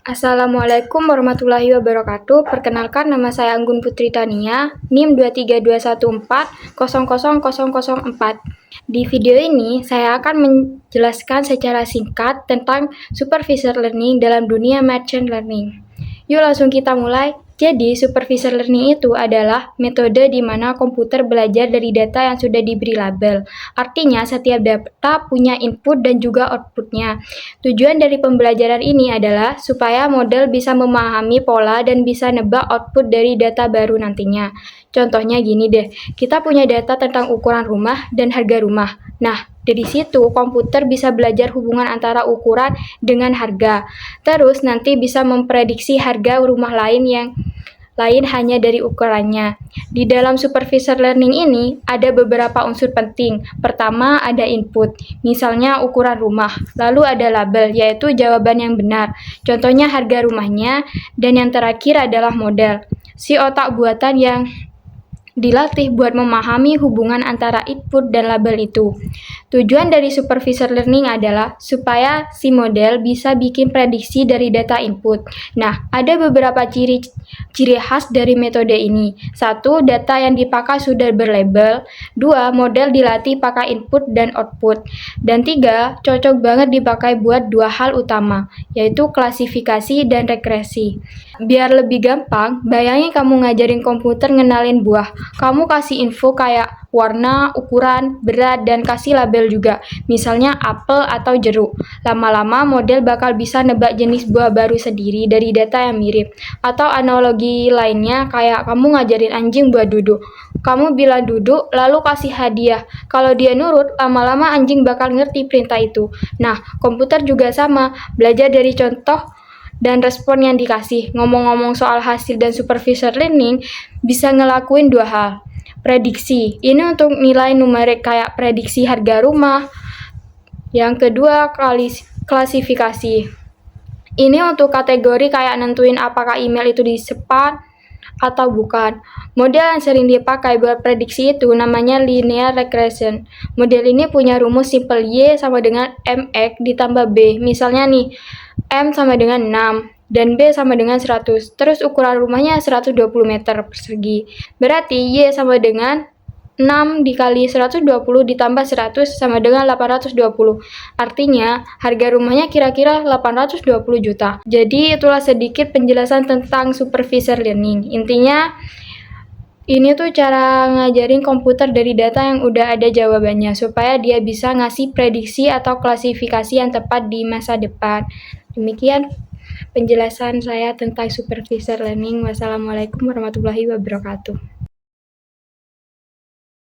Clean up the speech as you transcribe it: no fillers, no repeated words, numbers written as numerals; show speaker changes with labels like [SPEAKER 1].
[SPEAKER 1] Assalamualaikum warahmatullahi wabarakatuh. Perkenalkan, nama saya Anggun Putri Tania, NIM 23214000004. Di video ini, saya akan menjelaskan secara singkat tentang supervisor learning dalam dunia machine learning. Yuk langsung kita mulai. Jadi, supervisor learning itu adalah metode di mana komputer belajar dari data yang sudah diberi label. Artinya, setiap data punya input dan juga outputnya. Tujuan dari pembelajaran ini adalah supaya model bisa memahami pola dan bisa nebak output dari data baru nantinya. Contohnya gini deh, kita punya data tentang ukuran rumah dan harga rumah. Nah, dari situ komputer bisa belajar hubungan antara ukuran dengan harga. Terus nanti bisa memprediksi harga rumah lain yang lain hanya dari ukurannya. Di dalam supervisor learning ini ada beberapa unsur penting. Pertama, ada input, misalnya ukuran rumah. Lalu ada label, yaitu jawaban yang benar. Contohnya harga rumahnya. Dan yang terakhir adalah model, si otak buatan yang dilatih buat memahami hubungan antara input dan label itu. Tujuan dari supervisor learning adalah supaya si model bisa bikin prediksi dari data input. Nah, ada beberapa ciri khas dari metode ini. 1. Data yang dipakai sudah berlabel. 2. Model dilatih pakai input dan output. Dan 3. Cocok banget dipakai buat dua hal utama, yaitu klasifikasi dan regresi. Biar lebih gampang, bayangin kamu ngajarin komputer ngenalin buah. Kamu kasih info kayak warna, ukuran, berat, dan kasih label juga. Misalnya apel atau jeruk. Lama-lama model bakal bisa nebak jenis buah baru sendiri dari data yang mirip. Atau analogi lainnya kayak kamu ngajarin anjing buat duduk. Kamu bilang duduk, lalu kasih hadiah. Kalau dia nurut, lama-lama anjing bakal ngerti perintah itu. Nah, komputer juga sama, belajar dari contoh dan respon yang dikasih. Ngomong-ngomong soal hasil dan supervisor learning, bisa ngelakuin dua hal. Prediksi, ini untuk nilai numerik kayak prediksi harga rumah. Yang kedua, klasifikasi. Ini untuk kategori kayak nentuin apakah email itu di spam atau bukan. Model yang sering dipakai buat prediksi itu namanya linear regression. Model ini punya rumus simple Y sama dengan MX ditambah B. Misalnya nih, M sama dengan 6 dan B sama dengan 100. Terus ukuran rumahnya 120 meter persegi. Berarti Y sama dengan 6 dikali 120 ditambah 100 sama dengan 820. Artinya, harga rumahnya kira-kira 820 juta. Jadi, itulah sedikit penjelasan tentang supervisor learning. Intinya, ini tuh cara ngajarin komputer dari data yang udah ada jawabannya, supaya dia bisa ngasih prediksi atau klasifikasi yang tepat di masa depan. Demikian penjelasan saya tentang supervisor learning. Wassalamualaikum warahmatullahi wabarakatuh.